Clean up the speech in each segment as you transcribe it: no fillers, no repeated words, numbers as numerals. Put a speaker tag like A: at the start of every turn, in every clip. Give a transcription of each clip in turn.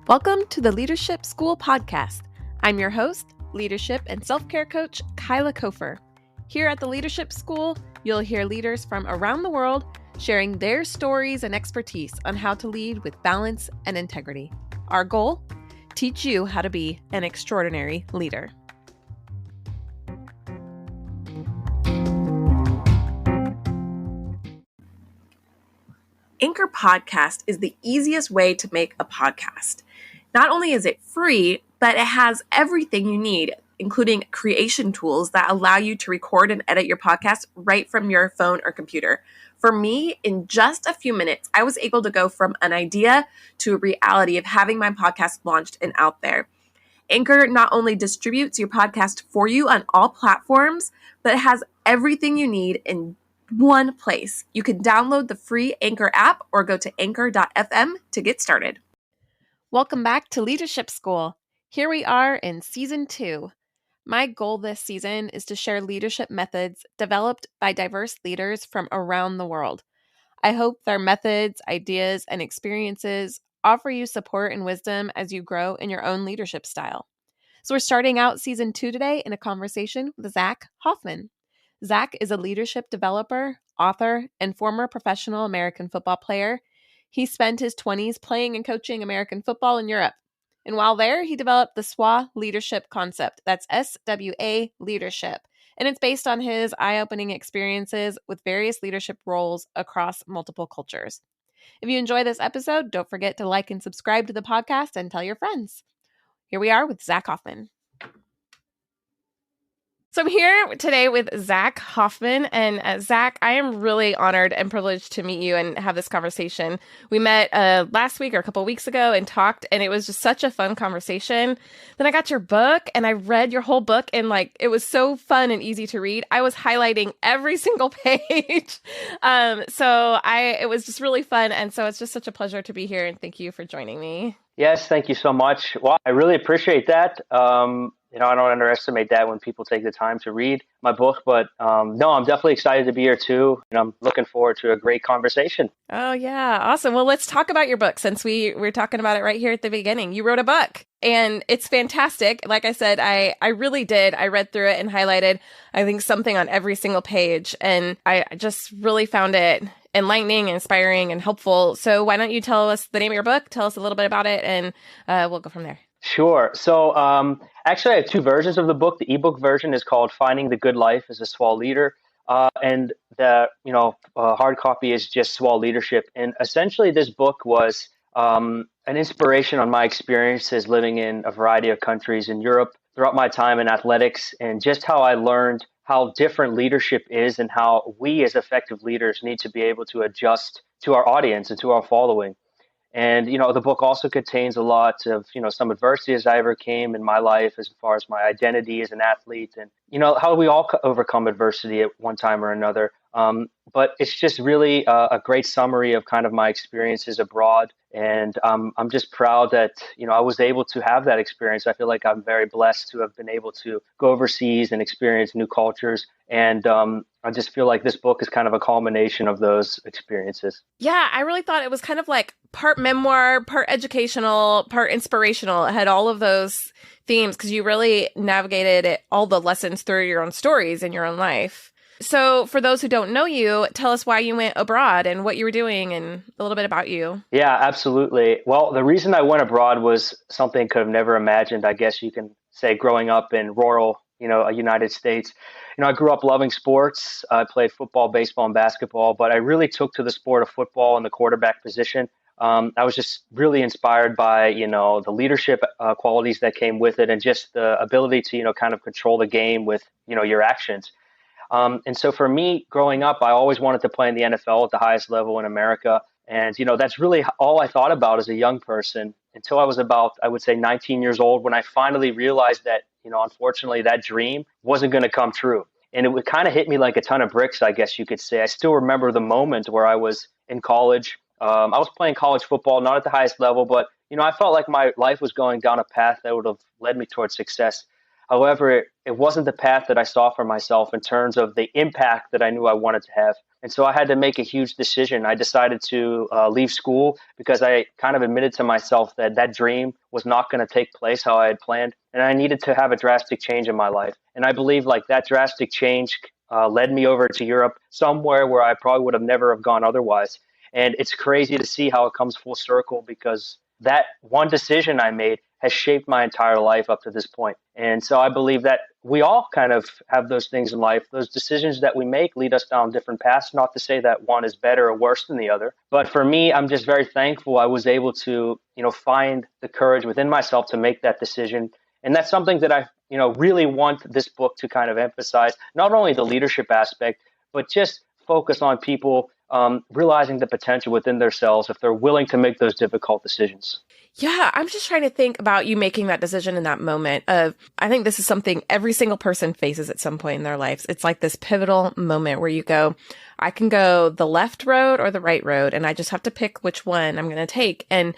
A: Welcome to the Leadership School podcast. I'm your host, leadership and self-care coach, Kyla Cofer. Here at the Leadership School, you'll hear leaders from around the world sharing their stories and expertise on how to lead with balance and integrity. Our goal? Teach you how to be an extraordinary leader. Anchor Podcast is the easiest way to make a podcast. Not only is it free, but it has everything you need, including creation tools that allow you to record and edit your podcast right from your phone or computer. For me, in just a few minutes, I was able to go from an idea to a reality of having my podcast launched and out there. Anchor not only distributes your podcast for you on all platforms, but it has everything you need in one place. You can download the free Anchor app or go to anchor.fm to get started. Welcome back to Leadership School. Here we are in Season 2. My goal this season is to share leadership methods developed by diverse leaders from around the world. I hope their methods, ideas, and experiences offer you support and wisdom as you grow in your own leadership style. So we're starting out Season 2 today in a conversation with Zach Hoffman. Zach is a leadership developer, author, and former professional American football player. He spent his 20s playing and coaching American football in Europe. And while there, he developed the SWALeadership concept. That's SWALeadership. And it's based on his eye-opening experiences with various leadership roles across multiple cultures. If you enjoy this episode, don't forget to like and subscribe to the podcast and tell your friends. Here we are with Zach Hoffman. So I'm here today with Zach Hoffman, and Zach, I am really honored and privileged to meet you and have this conversation. We met last week or a couple of weeks ago and talked, and it was just such a fun conversation. Then I got your book, and I read your whole book, and it was so fun and easy to read. I was highlighting every single page. It was just really fun, and so it's just such a pleasure to be here, and thank you for joining me.
B: Yes, thank you so much. Well, I really appreciate that. I don't underestimate that when people take the time to read my book, but no, I'm definitely excited to be here too. And I'm looking forward to a great conversation.
A: Oh, yeah. Awesome. Well, let's talk about your book since we're talking about it right here at the beginning. You wrote a book and it's fantastic. Like I said, I really did. I read through it and highlighted, I think, something on every single page. And I just really found it enlightening, inspiring, and helpful. So why don't you tell us the name of your book, tell us a little bit about it, and we'll go from there.
B: Sure. So actually, I have two versions of the book. The ebook version is called Finding the Good Life as a SWAL Leader. And the hard copy is just SWALeadership. And essentially, this book was an inspiration on my experiences living in a variety of countries in Europe throughout my time in athletics, and just how I learned how different leadership is and how we as effective leaders need to be able to adjust to our audience and to our following. And, the book also contains a lot of, some adversities I overcame in my life as far as my identity as an athlete and, how we all overcome adversity at one time or another. But it's just really a great summary of kind of my experiences abroad. And I'm just proud that, I was able to have that experience. I feel like I'm very blessed to have been able to go overseas and experience new cultures. And I just feel like this book is kind of a culmination of those experiences.
A: Yeah, I really thought it was kind of like part memoir, part educational, part inspirational. It had all of those themes because you really navigated all the lessons through your own stories in your own life. So for those who don't know you, tell us why you went abroad and what you were doing and a little bit about you.
B: Yeah, absolutely. Well, the reason I went abroad was something I could have never imagined, I guess you can say, growing up in rural, United States. I grew up loving sports. I played football, baseball, and basketball, but I really took to the sport of football and the quarterback position. I was just really inspired by, the leadership qualities that came with it and just the ability to, kind of control the game with, your actions. And so for me, growing up, I always wanted to play in the NFL at the highest level in America. And, that's really all I thought about as a young person until I was about, I would say, 19 years old, when I finally realized that, unfortunately, that dream wasn't going to come true. And it would kind of hit me like a ton of bricks, I guess you could say. I still remember the moment where I was in college. I was playing college football, not at the highest level, but, I felt like my life was going down a path that would have led me towards success. However, it wasn't the path that I saw for myself in terms of the impact that I knew I wanted to have. And so I had to make a huge decision. I decided to leave school because I kind of admitted to myself that that dream was not going to take place how I had planned. And I needed to have a drastic change in my life. And I believe like that drastic change led me over to Europe, somewhere where I probably would have never have gone otherwise. And it's crazy to see how it comes full circle, because that one decision I made has shaped my entire life up to this point. And so I believe that we all kind of have those things in life. Those decisions that we make lead us down different paths. Not to say that one is better or worse than the other. But for me, I'm just very thankful I was able to, find the courage within myself to make that decision. And that's something that I, really want this book to kind of emphasize, not only the leadership aspect, but just focus on people realizing the potential within themselves if they're willing to make those difficult decisions.
A: Yeah, I'm just trying to think about you making that decision in that moment of, I think this is something every single person faces at some point in their lives. It's like this pivotal moment where you go, I can go the left road or the right road, and I just have to pick which one I'm going to take. And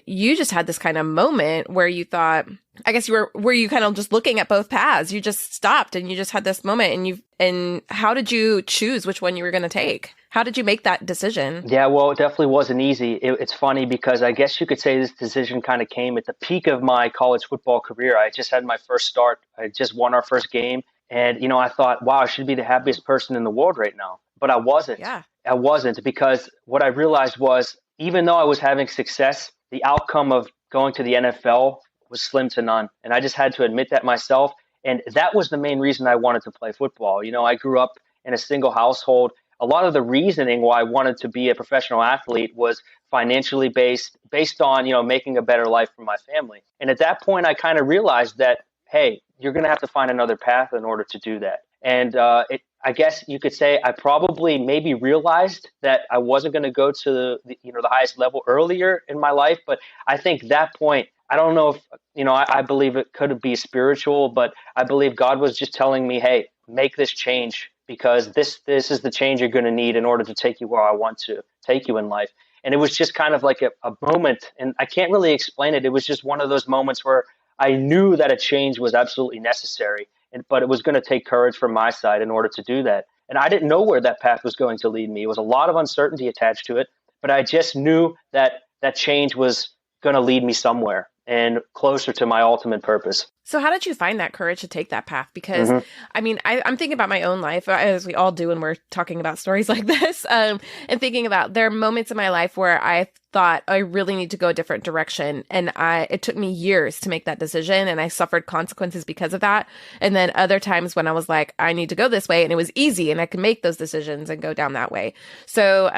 A: you just had this kind of moment where you thought, I guess were you kind of just looking at both paths? You just stopped and you just had this moment, and how did you choose which one you were going to take? How did you make that decision?
B: Yeah, well, it definitely wasn't easy. It's funny because I guess you could say this decision kind of came at the peak of my college football career. I just had my first start. I just won our first game. And, I thought, wow, I should be the happiest person in the world right now. But I wasn't.
A: Yeah.
B: I wasn't, because what I realized was, even though I was having success, the outcome of going to the NFL was slim to none. And I just had to admit that myself. And that was the main reason I wanted to play football. I grew up in a single household. A lot of the reasoning why I wanted to be a professional athlete was financially based on, making a better life for my family. And at that point, I kind of realized that, hey, you're going to have to find another path in order to do that. And I guess you could say I probably maybe realized that I wasn't going to go to the highest level earlier in my life. But I think that point, I don't know if, I believe it could be spiritual, but I believe God was just telling me, hey, make this change, because this is the change you're going to need in order to take you where I want to take you in life. And it was just kind of like a moment, and I can't really explain it. It was just one of those moments where I knew that a change was absolutely necessary, but it was going to take courage from my side in order to do that. And I didn't know where that path was going to lead me. It was a lot of uncertainty attached to it, but I just knew that that change was going to lead me somewhere and closer to my ultimate purpose.
A: So how did you find that courage to take that path? Because, I'm thinking about my own life, as we all do when we're talking about stories like this, and thinking about there are moments in my life where I thought I really need to go a different direction. And it took me years to make that decision, and I suffered consequences because of that. And then other times when I was like, I need to go this way, and it was easy and I could make those decisions and go down that way. So,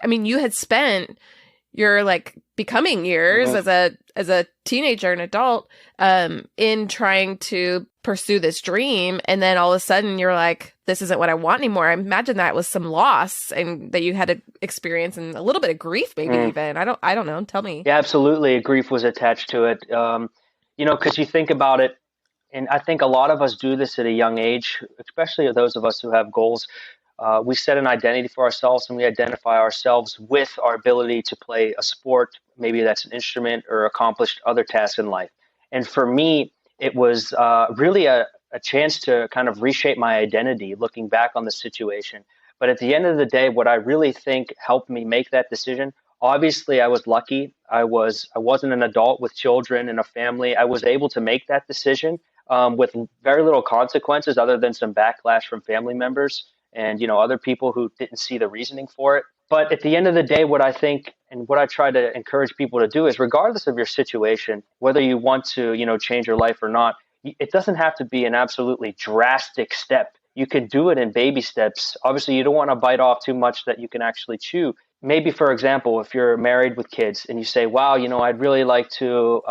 A: you had spent your becoming years as a teenager and adult in trying to pursue this dream, and then all of a sudden you're like, this isn't what I want anymore. I imagine that was some loss and that you had to experience, and a little bit of grief maybe even. I don't know. Tell me.
B: Yeah, absolutely. Grief was attached to it. Because you think about it, and I think a lot of us do this at a young age, especially those of us who have goals. We set an identity for ourselves, and we identify ourselves with our ability to play a sport. Maybe that's an instrument or accomplish other tasks in life. And for me, it was really a chance to kind of reshape my identity, looking back on the situation. But at the end of the day, what I really think helped me make that decision, obviously I was lucky. I wasn't an adult with children and a family. I was able to make that decision with very little consequences other than some backlash from family members and other people who didn't see the reasoning for it. But at the end of the day, what I think and what I try to encourage people to do is, regardless of your situation, whether you want to change your life or not, it doesn't have to be an absolutely drastic step. You can do it in baby steps. Obviously, you don't want to bite off too much that you can actually chew. Maybe, for example, if you're married with kids and you say, wow, I'd really like to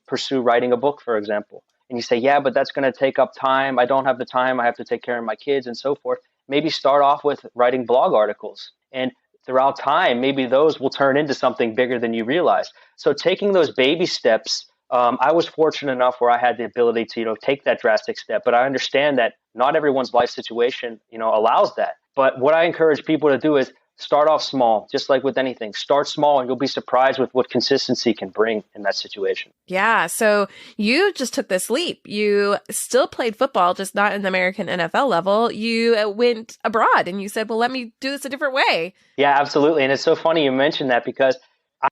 B: pursue writing a book, for example. And you say, yeah, but that's going to take up time. I don't have the time. I have to take care of my kids and so forth. Maybe start off with writing blog articles, and throughout time, maybe those will turn into something bigger than you realize. So taking those baby steps, I was fortunate enough where I had the ability to, take that drastic step, but I understand that not everyone's life situation, allows that. But what I encourage people to do is start off small, just like with anything. Start small and you'll be surprised with what consistency can bring in that situation.
A: Yeah. So you just took this leap. You still played football, just not in the American NFL level. You went abroad and you said, well, let me do this a different way.
B: Yeah, absolutely. And it's so funny you mentioned that because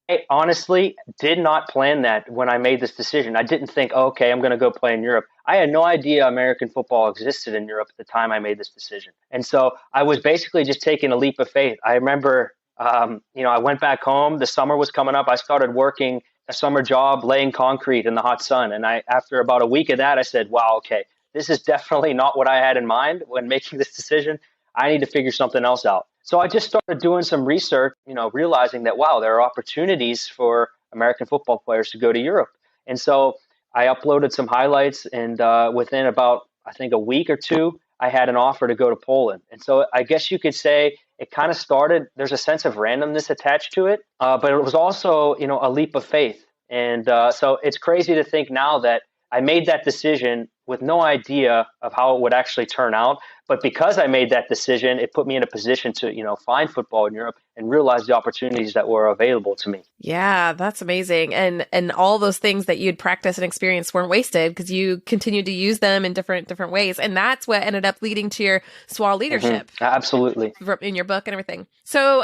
B: I honestly did not plan that when I made this decision. I didn't think, oh, okay, I'm going to go play in Europe. I had no idea American football existed in Europe at the time I made this decision. And so I was basically just taking a leap of faith. I remember, I went back home. The summer was coming up. I started working a summer job laying concrete in the hot sun. And after about a week of that, I said, wow, okay, this is definitely not what I had in mind when making this decision. I need to figure something else out. So I just started doing some research, realizing that, wow, there are opportunities for American football players to go to Europe. And so I uploaded some highlights, and within about, I think, a week or two, I had an offer to go to Poland. And so I guess you could say it kind of started, there's a sense of randomness attached to it, but it was also, a leap of faith. And so it's crazy to think now that I made that decision with no idea of how it would actually turn out. But because I made that decision, it put me in a position to, find football in Europe and realize the opportunities that were available to me.
A: Yeah, that's amazing. And all those things that you'd practiced and experienced weren't wasted because you continued to use them in different ways. And that's what ended up leading to your SWALeadership.
B: Mm-hmm. Absolutely.
A: In your book and everything. So,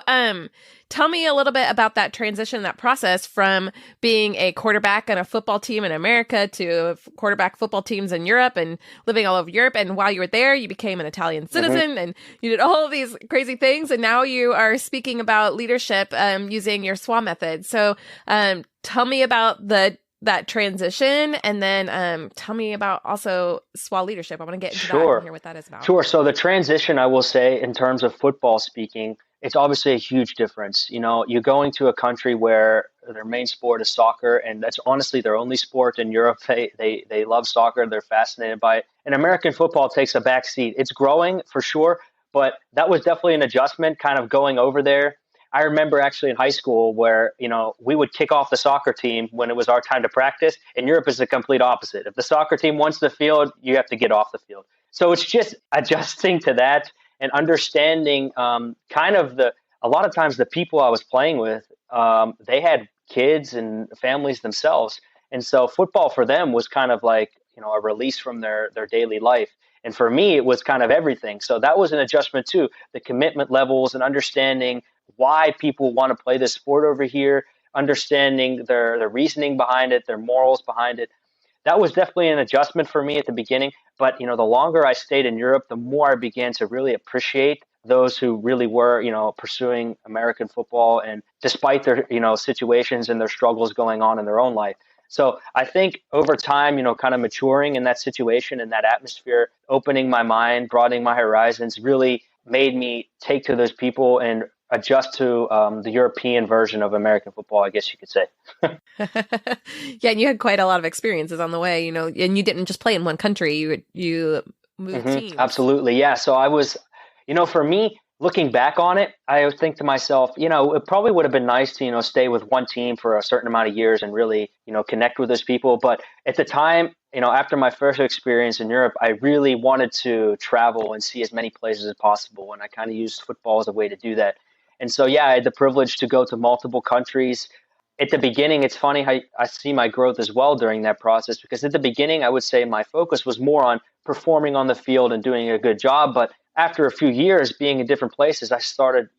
A: tell me a little bit about that transition, that process from being a quarterback on a football team in America to quarterback football teams in Europe and living all over Europe. And while you were there, you became an Italian citizen and you did all of these crazy things. And now you are speaking about leadership using your SWA method. So tell me about that transition, and then tell me about also SWALeadership. I want to get into that and hear what that is about.
B: Sure. So the transition, I will say, in terms of football speaking, it's obviously a huge difference. You're going to a country where their main sport is soccer, and that's honestly their only sport in Europe. They love soccer. They're fascinated by it. And American football takes a back seat. It's growing for sure, but that was definitely an adjustment kind of going over there. I remember actually in high school where, we would kick off the soccer team when it was our time to practice. In Europe, it's the complete opposite. If the soccer team wants the field, you have to get off the field. So it's just adjusting to that and understanding a lot of times the people I was playing with, they had kids and families themselves. And so football for them was kind of like, a release from their daily life. And for me, it was kind of everything. So that was an adjustment too, the commitment levels and understanding why people want to play this sport over here, understanding their reasoning behind it, their morals behind it. That was definitely an adjustment for me at the beginning. But, the longer I stayed in Europe, the more I began to really appreciate those who really were, pursuing American football, and despite their, situations and their struggles going on in their own life. So I think over time, kind of maturing in that situation and that atmosphere, opening my mind, broadening my horizons, really made me take to those people and adjust to the European version of American football, I guess you could say.
A: Yeah, and you had quite a lot of experiences on the way, and you didn't just play in one country. You moved teams.
B: Absolutely, yeah. So I was, for me, looking back on it, I think to myself, it probably would have been nice to, stay with one team for a certain amount of years and really, connect with those people. But at the time, after my first experience in Europe, I really wanted to travel and see as many places as possible. And I kind of used football as a way to do that. And so, yeah, I had the privilege to go to multiple countries. At the beginning, it's funny how I see my growth as well during that process, because at the beginning, I would say my focus was more on performing on the field and doing a good job. But after a few years being in different places,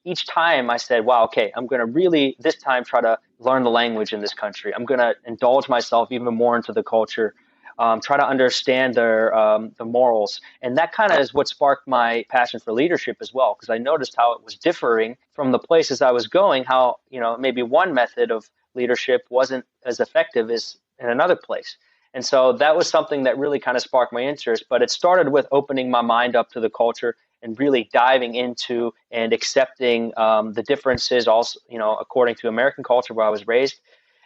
B: each time I said, wow, okay, I'm going to really this time try to learn the language in this country. I'm going to indulge myself even more into the culture, try to understand the morals. And that kind of is what sparked my passion for leadership as well, because I noticed how it was differing from the places I was going, how, maybe one method of leadership wasn't as effective as in another place. And so that was something that really kind of sparked my interest. But it started with opening my mind up to the culture and really diving into and accepting the differences also, according to American culture where I was raised,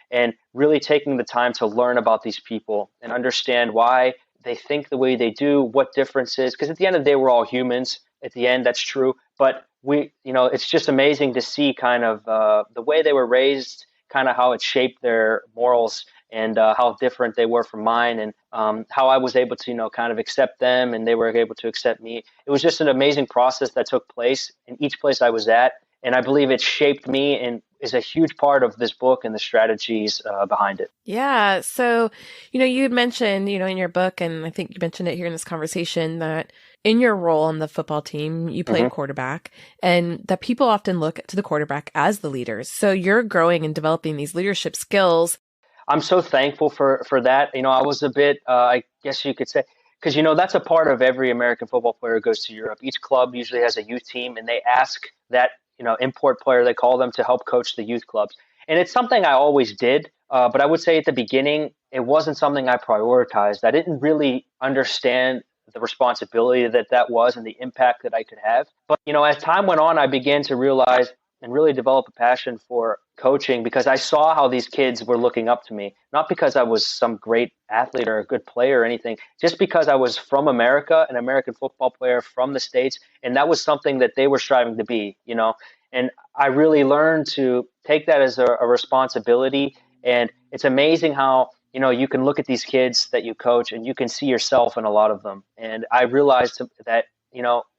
B: and really taking the time to learn about these people and understand why they think the way they do, what differences, because at the end of the day, we're all humans. At the end, that's true. But it's just amazing to see kind of the way they were raised, kind of how it shaped their morals and how different they were from mine, and how I was able to, kind of accept them and they were able to accept me. It was just an amazing process that took place in each place I was at. And I believe it shaped me and is a huge part of this book and the strategies behind it.
A: Yeah. So, you had mentioned, in your book, and I think you mentioned it here in this conversation, that in your role on the football team, you played quarterback, and that people often look to the quarterback as the leaders. So you're growing and developing these leadership skills.
B: I'm so thankful for that. I was a bit, I guess you could say, because that's a part of every American football player who goes to Europe. Each club usually has a youth team, and they ask that import player, they call them, to help coach the youth clubs. And it's something I always did, but I would say at the beginning it wasn't something I prioritized. I didn't really understand the responsibility that was and the impact that I could have. But as time went on, I began to realize and really develop a passion for coaching because I saw how these kids were looking up to me, not because I was some great athlete or a good player or anything, just because I was from America, an American football player from the States, and that was something that they were striving to be, and I really learned to take that as a responsibility. And it's amazing how, you can look at these kids that you coach and you can see yourself in a lot of them. And I realized that,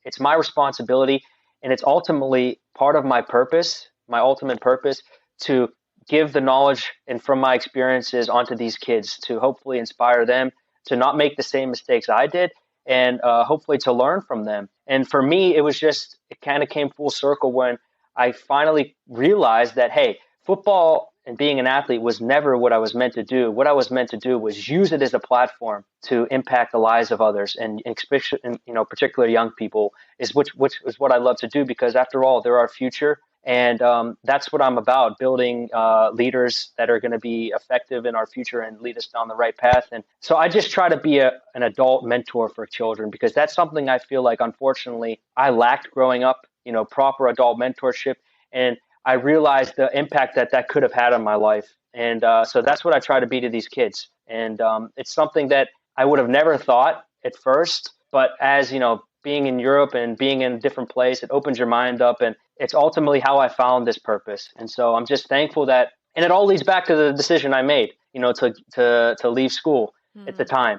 B: it's my responsibility and it's ultimately part of my purpose, my ultimate purpose, to give the knowledge and from my experiences onto these kids to hopefully inspire them to not make the same mistakes I did and hopefully to learn from them. And for me, it kind of came full circle when I finally realized that, hey, football and being an athlete was never what I was meant to do. What I was meant to do was use it as a platform to impact the lives of others, and especially, particularly young people, which is what I love to do because, after all, they're our future, and that's what I'm about: building leaders that are going to be effective in our future and lead us down the right path. And so I just try to be an adult mentor for children because that's something I feel like, unfortunately, I lacked growing up. Proper adult mentorship, and I realized the impact that could have had on my life. And so that's what I try to be to these kids. And it's something that I would have never thought at first. But as, being in Europe and being in a different place, it opens your mind up. And it's ultimately how I found this purpose. And so I'm just thankful that, and it all leads back to the decision I made, to leave school at the time.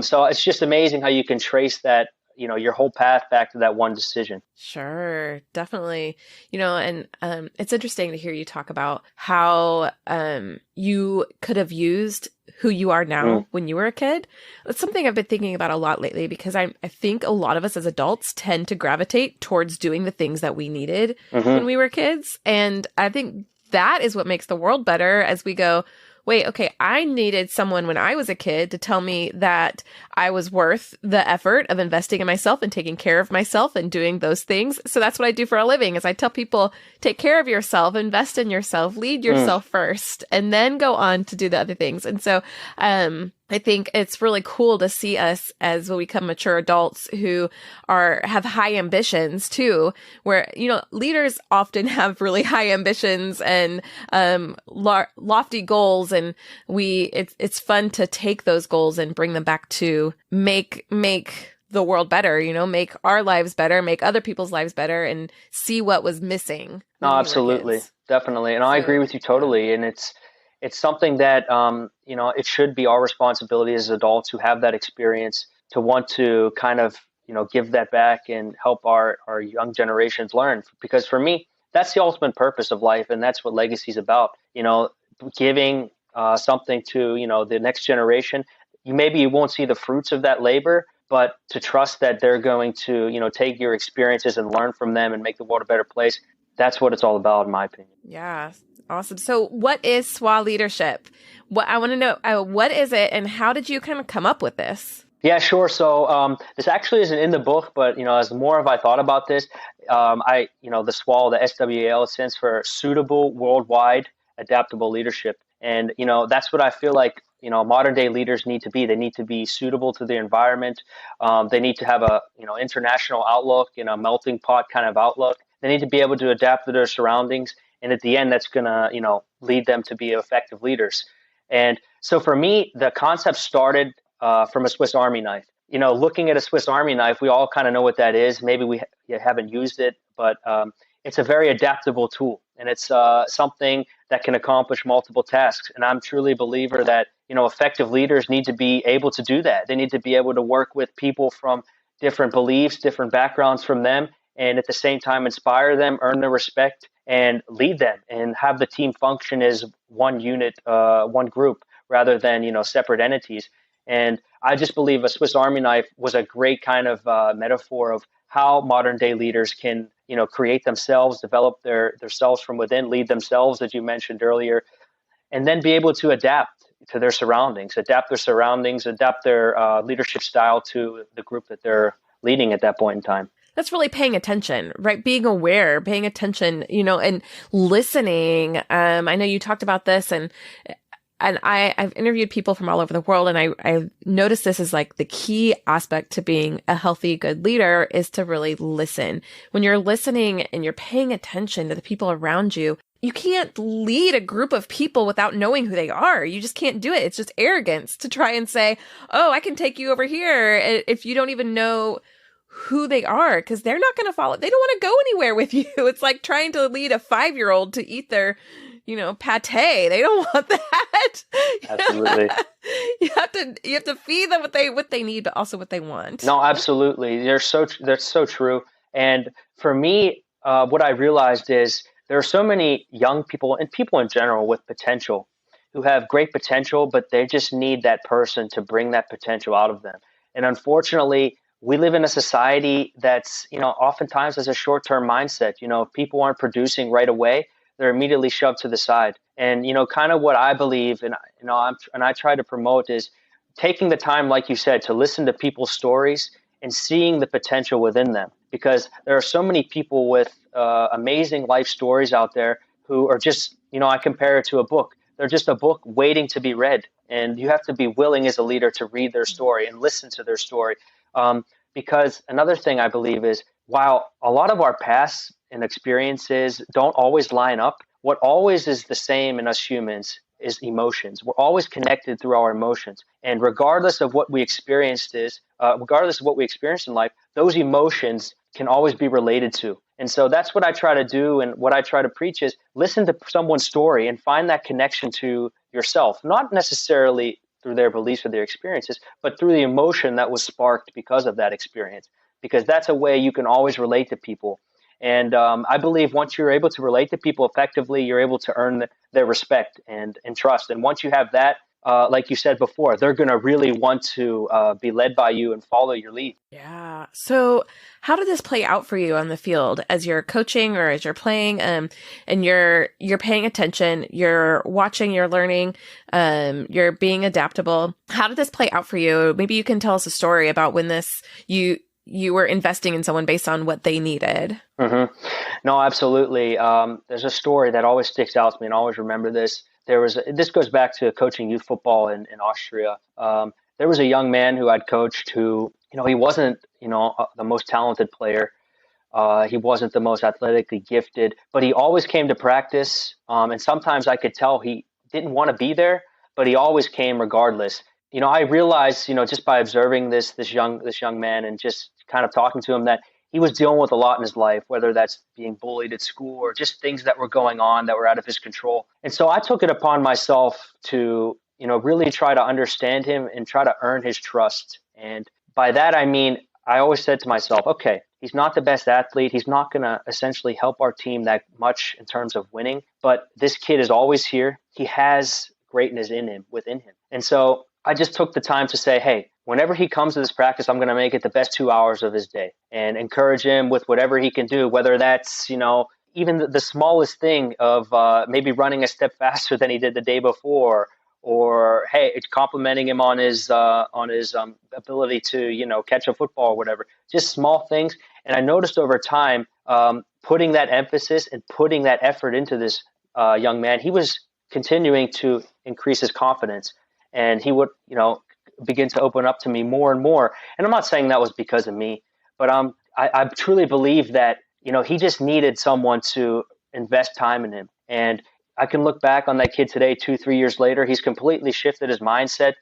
B: So it's just amazing how you can trace that, your whole path back to that one decision.
A: Sure, definitely. And it's interesting to hear you talk about how you could have used who you are now when you were a kid. It's something I've been thinking about a lot lately because I think a lot of us as adults tend to gravitate towards doing the things that we needed when we were kids. And I think that is what makes the world better as we go, wait, okay, I needed someone when I was a kid to tell me that I was worth the effort of investing in myself and taking care of myself and doing those things. So that's what I do for a living is I tell people, take care of yourself, invest in yourself, lead yourself first, and then go on to do the other things. And so I think it's really cool to see us as we become mature adults who have high ambitions too, where, leaders often have really high ambitions and lofty goals. And it's fun to take those goals and bring them back to make the world better, make our lives better, make other people's lives better, and see what was missing.
B: No, absolutely. Definitely. And I agree with you totally. And it's something that, it should be our responsibility as adults who have that experience to want to kind of, give that back and help our young generations learn. Because for me, that's the ultimate purpose of life. And that's what legacy is about, giving something to, the next generation. Maybe you won't see the fruits of that labor, but to trust that they're going to, take your experiences and learn from them and make the world a better place. That's what it's all about, in my opinion.
A: Yeah. Awesome. So what is SWALeadership? I want to know, what is it and how did you kind of come up with this?
B: Yeah, sure. So this actually isn't in the book, but, as more I thought about this, the SWAL, the SWAL, it stands for Suitable Worldwide Adaptable Leadership. And, that's what I feel like, modern day leaders need to be. They need to be suitable to the environment. They need to have a, international outlook and a melting pot kind of outlook. They need to be able to adapt to their surroundings. And at the end, that's going to, lead them to be effective leaders. And so for me, the concept started from a Swiss Army knife. Looking at a Swiss Army knife, we all kind of know what that is. Maybe we haven't used it, but it's a very adaptable tool. And it's something that can accomplish multiple tasks. And I'm truly a believer that, effective leaders need to be able to do that. They need to be able to work with people from different beliefs, different backgrounds from them, and at the same time inspire them, earn their respect, and lead them, and have the team function as one unit, one group, rather than separate entities. And I just believe a Swiss Army knife was a great kind of metaphor of how modern day leaders can create themselves, develop their selves from within, lead themselves, as you mentioned earlier, and then be able to adapt to their surroundings, adapt their leadership style to the group that they're leading at that point in time.
A: That's really paying attention, right? Being aware, paying attention, and listening. I know you talked about this, and I've interviewed people from all over the world, and I noticed this is like the key aspect to being a healthy, good leader is to really listen. When you're listening and you're paying attention to the people around you, you can't lead a group of people without knowing who they are. You just can't do it. It's just arrogance to try and say, oh, I can take you over here if you don't even know who they are, because they're not going to follow. They don't want to go anywhere with you. It's like trying to lead a 5-year-old to eat their pate. They don't want that.
B: Absolutely.
A: You have to feed them what they need, but also what they want.
B: No, absolutely. That's so true. And for me, what I realized is there are so many young people and people in general with potential who have great potential, but they just need that person to bring that potential out of them. And unfortunately, we live in a society that's, oftentimes has a short-term mindset. If people aren't producing right away, they're immediately shoved to the side. And, kind of what I believe and I try to promote is taking the time, like you said, to listen to people's stories and seeing the potential within them. Because there are so many people with amazing life stories out there who are just, I compare it to a book. They're just a book waiting to be read. And you have to be willing as a leader to read their story and listen to their story. Because another thing I believe is, while a lot of our past and experiences don't always line up, what always is the same in us humans is emotions. We're always connected through our emotions. And regardless of what we experienced in life, those emotions can always be related to. And so that's what I try to do. And what I try to preach is listen to someone's story and find that connection to yourself, not necessarily through their beliefs or their experiences, but through the emotion that was sparked because of that experience, because that's a way you can always relate to people. And I believe once you're able to relate to people effectively, you're able to earn their respect and trust. And once you have that, like you said before, they're going to really want to be led by you and follow your lead.
A: Yeah. So how did this play out for you on the field as you're coaching or as you're playing, and you're paying attention, you're watching, you're learning, you're being adaptable? How did this play out for you? Maybe you can tell us a story about when you were investing in someone based on what they needed.
B: Mm-hmm. No, absolutely. There's a story that always sticks out to me, and I always remember this. This goes back to coaching youth football in Austria. There was a young man who I'd coached who, he wasn't, the most talented player. He wasn't the most athletically gifted, but he always came to practice. And sometimes I could tell he didn't want to be there, but he always came regardless. I realized, just by observing this young man and just kind of talking to him, that he was dealing with a lot in his life, whether that's being bullied at school or just things that were going on that were out of his control. And so I took it upon myself to, really try to understand him and try to earn his trust. And by that, I mean, I always said to myself, okay, he's not the best athlete. He's not going to essentially help our team that much in terms of winning, but this kid is always here. He has greatness within him. And so I just took the time to say, hey, whenever he comes to this practice, I'm going to make it the best 2 hours of his day and encourage him with whatever he can do, whether that's, even the smallest thing of maybe running a step faster than he did the day before, or, hey, it's complimenting him on his ability to, catch a football or whatever, just small things. And I noticed over time, putting that emphasis and putting that effort into this young man, he was continuing to increase his confidence. And he would, begin to open up to me more and more. And I'm not saying that was because of me, but I truly believe that, he just needed someone to invest time in him. And I can look back on that kid today, 2-3 years later. He's completely shifted his mindset.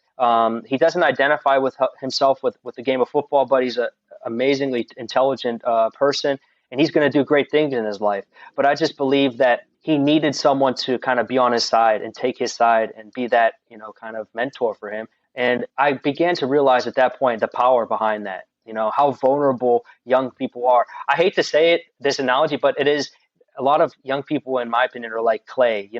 B: He doesn't identify with himself with the game of football, but he's an amazingly intelligent person, and he's going to do great things in his life. But I just believe that he needed someone to kind of be on his side and take his side and be that, kind of mentor for him. And I began to realize at that point the power behind that. how vulnerable young people are. I hate to say it, this analogy, but it is. A lot of young people, in my opinion, are like clay.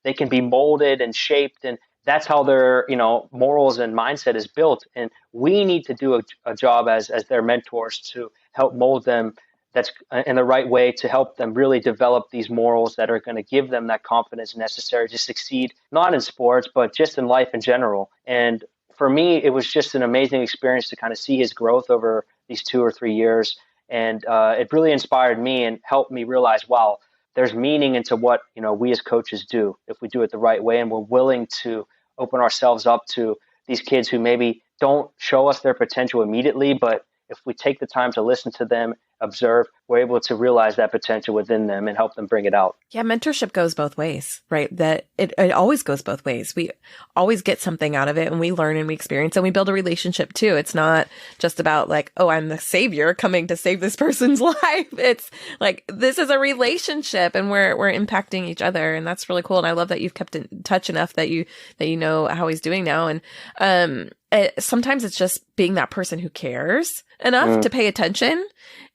B: They can be molded and shaped, and that's how their morals and mindset is built. And we need to do a job as their mentors to help mold them, that's in the right way, to help them really develop these morals that are going to give them that confidence necessary to succeed, not in sports, but just in life in general. And for me, it was just an amazing experience to kind of see his growth over these 2 or 3 years. And it really inspired me and helped me realize, wow, there's meaning into what we as coaches do if we do it the right way, and we're willing to open ourselves up to these kids who maybe don't show us their potential immediately, but if we take the time to listen to them, observe, we're able to realize that potential within them and help them bring it out.
A: Yeah, mentorship goes both ways, right? That it always goes both ways. We always get something out of it, and we learn and we experience, and we build a relationship too. It's not just about like, oh, I'm the savior coming to save this person's life. It's like, this is a relationship, and we're impacting each other. And that's really cool. And I love that you've kept in touch enough that you know how he's doing now. And sometimes it's just being that person who cares enough to pay attention.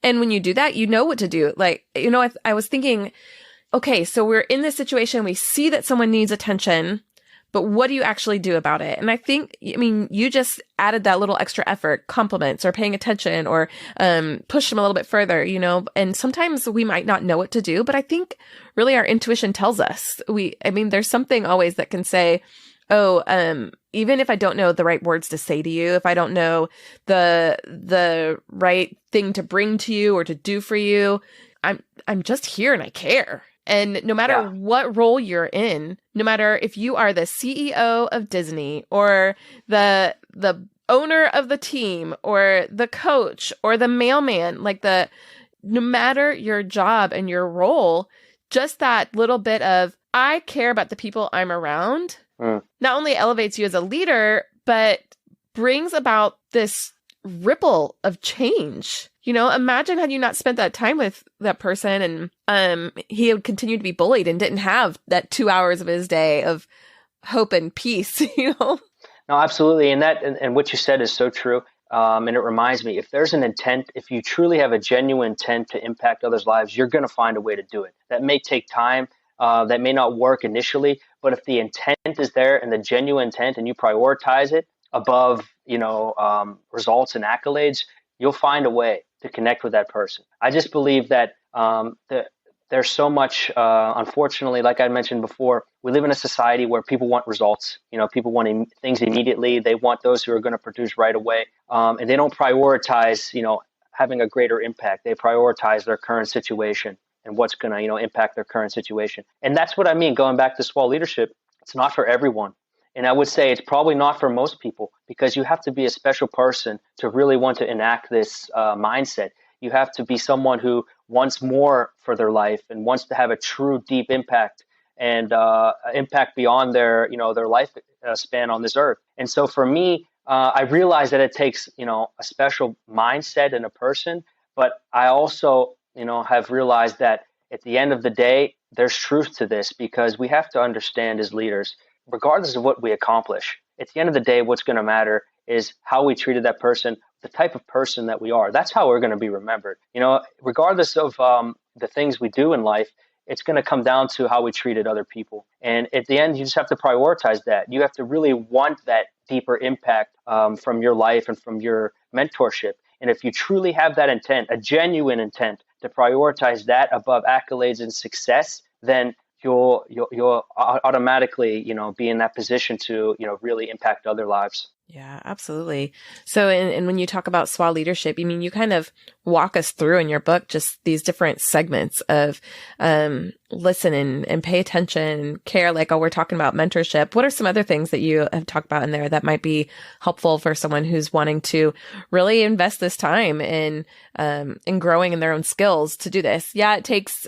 A: And when you do that, you know what to do. Like, I was thinking, okay, so we're in this situation. We see that someone needs attention, but what do you actually do about it? And I think, you just added that little extra effort, compliments or paying attention, or push them a little bit further, and sometimes we might not know what to do, but I think really our intuition tells us. There's something always that can say, even if I don't know the right words to say to you, if I don't know the right thing to bring to you or to do for you, I'm just here and I care. And no matter what role you're in, no matter if you are the CEO of Disney or the owner of the team or the coach or the mailman, no matter your job and your role, just that little bit of, I care about the people I'm around, not only elevates you as a leader, but brings about this ripple of change. Imagine had you not spent that time with that person, and he would continue to be bullied and didn't have that 2 hours of his day of hope and peace, No,
B: absolutely. And what you said is so true. And it reminds me, if there's an intent, if you truly have a genuine intent to impact others' lives, you're going to find a way to do it. That may take time. That may not work initially, but if the intent is there and the genuine intent, and you prioritize it above, results and accolades, you'll find a way to connect with that person. I just believe that there's so much, unfortunately, like I mentioned before, we live in a society where people want results. People want things immediately. They want those who are going to produce right away. And they don't prioritize, having a greater impact. They prioritize their current situation and what's going to, impact their current situation. And that's what I mean, going back to SWALeadership, it's not for everyone. And I would say it's probably not for most people, because you have to be a special person to really want to enact this mindset. You have to be someone who wants more for their life and wants to have a true deep impact, and impact beyond their life span on this earth. And so for me, I realize that it takes, a special mindset in a person, but I also, have realized that at the end of the day, there's truth to this, because we have to understand as leaders, regardless of what we accomplish, at the end of the day, what's going to matter is how we treated that person, the type of person that we are. That's how we're going to be remembered. Regardless of the things we do in life, it's going to come down to how we treated other people. And at the end, you just have to prioritize that. You have to really want that deeper impact from your life and from your mentorship. And if you truly have that intent, a genuine intent to prioritize that above accolades and success, then you'll automatically, be in that position to, really impact other lives.
A: Yeah, absolutely. So, and when you talk about SWALeadership, you kind of walk us through in your book just these different segments of listen and pay attention and care. Like, we're talking about mentorship. What are some other things that you have talked about in there that might be helpful for someone who's wanting to really invest this time in growing in their own skills to do this? Yeah, it takes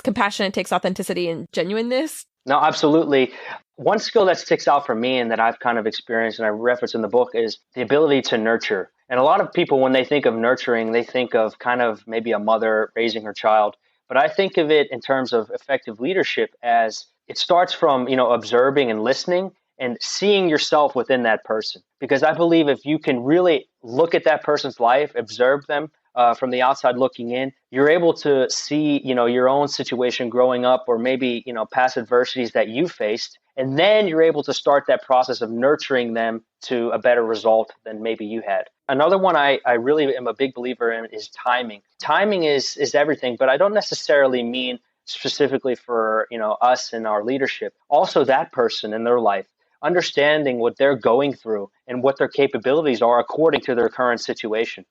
A: compassion, it takes authenticity and genuineness.
B: No, absolutely. One skill that sticks out for me and that I've kind of experienced and I reference in the book is the ability to nurture. And a lot of people, when they think of nurturing, they think of kind of maybe a mother raising her child. But I think of it in terms of effective leadership as it starts from, observing and listening, and seeing yourself within that person. Because I believe if you can really look at that person's life, observe them from the outside looking in, you're able to see, your own situation growing up, or maybe, past adversities that you faced. And then you're able to start that process of nurturing them to a better result than maybe you had. Another one I really am a big believer in is timing. Timing is everything, but I don't necessarily mean specifically for, us and our leadership. Also that person in their life, understanding what they're going through and what their capabilities are according to their current situation.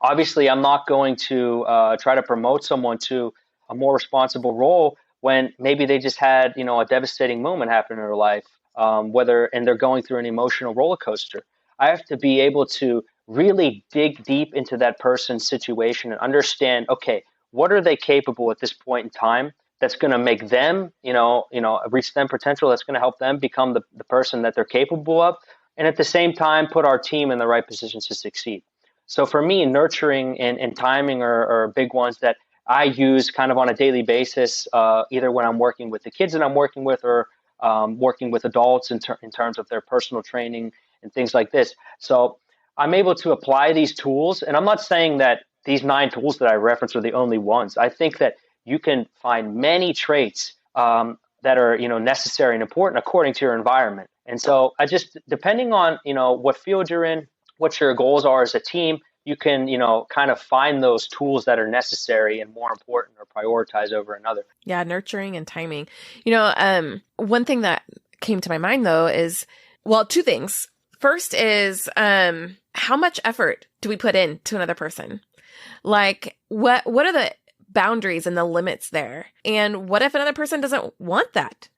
B: Obviously I'm not going to try to promote someone to a more responsible role when maybe they just had, a devastating moment happen in their life, and they're going through an emotional roller coaster. I have to be able to really dig deep into that person's situation and understand, okay, what are they capable at this point in time that's going to make them, reach them potential, that's going to help them become the person that they're capable of, and at the same time put our team in the right positions to succeed. So for me, nurturing and timing are big ones that I use kind of on a daily basis, either when I'm working with the kids that I'm working with, or working with adults in terms of their personal training and things like this. So I'm able to apply these tools, and I'm not saying that these 9 tools that I referenced are the only ones. I think that you can find many traits that are, necessary and important according to your environment. And so depending on, what field you're in, what your goals are as a team, you can, kind of find those tools that are necessary and more important or prioritize over another.
A: Yeah, nurturing and timing. One thing that came to my mind though is, well, 2 things. First is how much effort do we put into another person? Like what are the boundaries and the limits there? And what if another person doesn't want that?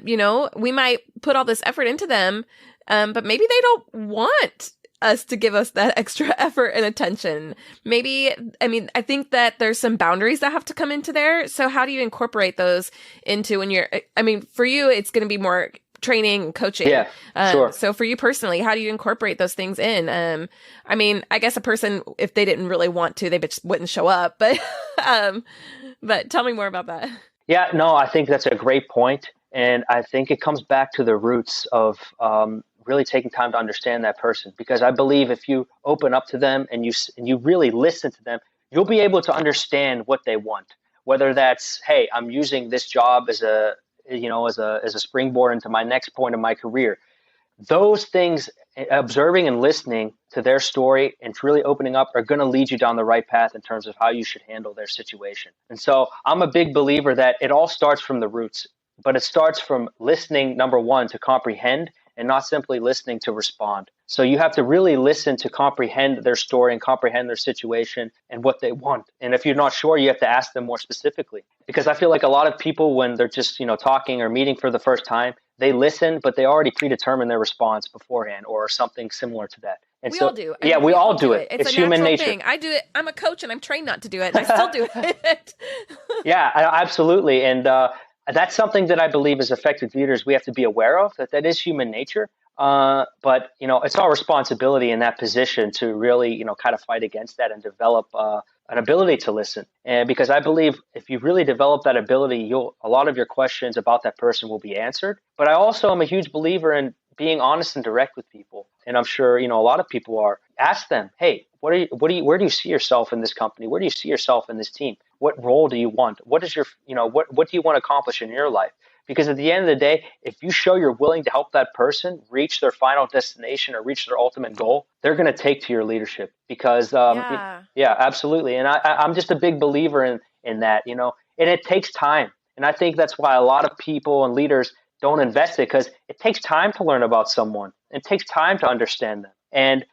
A: We might put all this effort into them, but maybe they don't want us to give us that extra effort and attention. I think that there's some boundaries that have to come into there. So how do you incorporate those into for you, it's going to be more training and coaching.
B: Yeah, sure.
A: So for you personally, how do you incorporate those things in? I guess a person, if they didn't really want to, they just wouldn't show up, but tell me more about that.
B: Yeah, no, I think that's a great point. And I think it comes back to the roots of, really taking time to understand that person, because I believe if you open up to them and you really listen to them, you'll be able to understand what they want. Whether that's, hey, I'm using this job as a springboard into my next point in my career. Those things, observing and listening to their story and really opening up, are going to lead you down the right path in terms of how you should handle their situation. And so I'm a big believer that it all starts from the roots, but it starts from listening, number one, to comprehend, and not simply listening to respond. So you have to really listen to comprehend their story and comprehend their situation and what they want. And if you're not sure, you have to ask them more specifically. Because I feel like a lot of people, when they're just, talking or meeting for the first time, they listen, but they already predetermine their response beforehand or something similar to that. And
A: we all do.
B: Yeah, we all do it.
A: It's a
B: human
A: natural
B: nature.
A: thing. I do it. I'm a coach and I'm trained not to do it. And I still do it.
B: Yeah, absolutely. And that's something that I believe as effective leaders we have to be aware of, that is human nature. But it's our responsibility in that position to really, kind of fight against that and develop an ability to listen. And because I believe if you really develop that ability, a lot of your questions about that person will be answered. But I also am a huge believer in being honest and direct with people. And I'm sure, a lot of people are. Ask them, hey, where do you see yourself in this company? Where do you see yourself in this team? What role do you want? What is your, what do you want to accomplish in your life? Because at the end of the day, if you show you're willing to help that person reach their final destination or reach their ultimate goal, they're going to take to your leadership. Because, yeah, absolutely. And I'm just a big believer in that, and it takes time. And I think that's why a lot of people and leaders don't invest it, because it takes time to learn about someone. It takes time to understand them. And,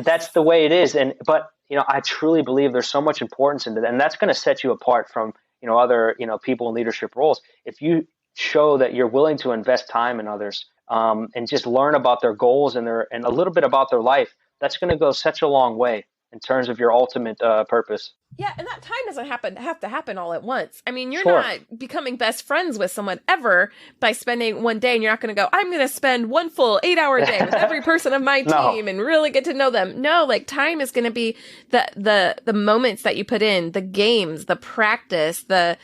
B: that's the way it is. But I truly believe there's so much importance into that. And that's going to set you apart from, other, people in leadership roles. If you show that you're willing to invest time in others, and just learn about their goals and a little bit about their life, that's going to go such a long way in terms of your ultimate purpose.
A: Yeah, and that time doesn't have to happen all at once. I mean, you're
B: Sure.
A: not becoming best friends with someone ever by spending one day, and you're not going to go, I'm going to spend one full 8-hour day with every person of my team and really get to know them. No, like time is going to be the moments that you put in, the games, the practice, the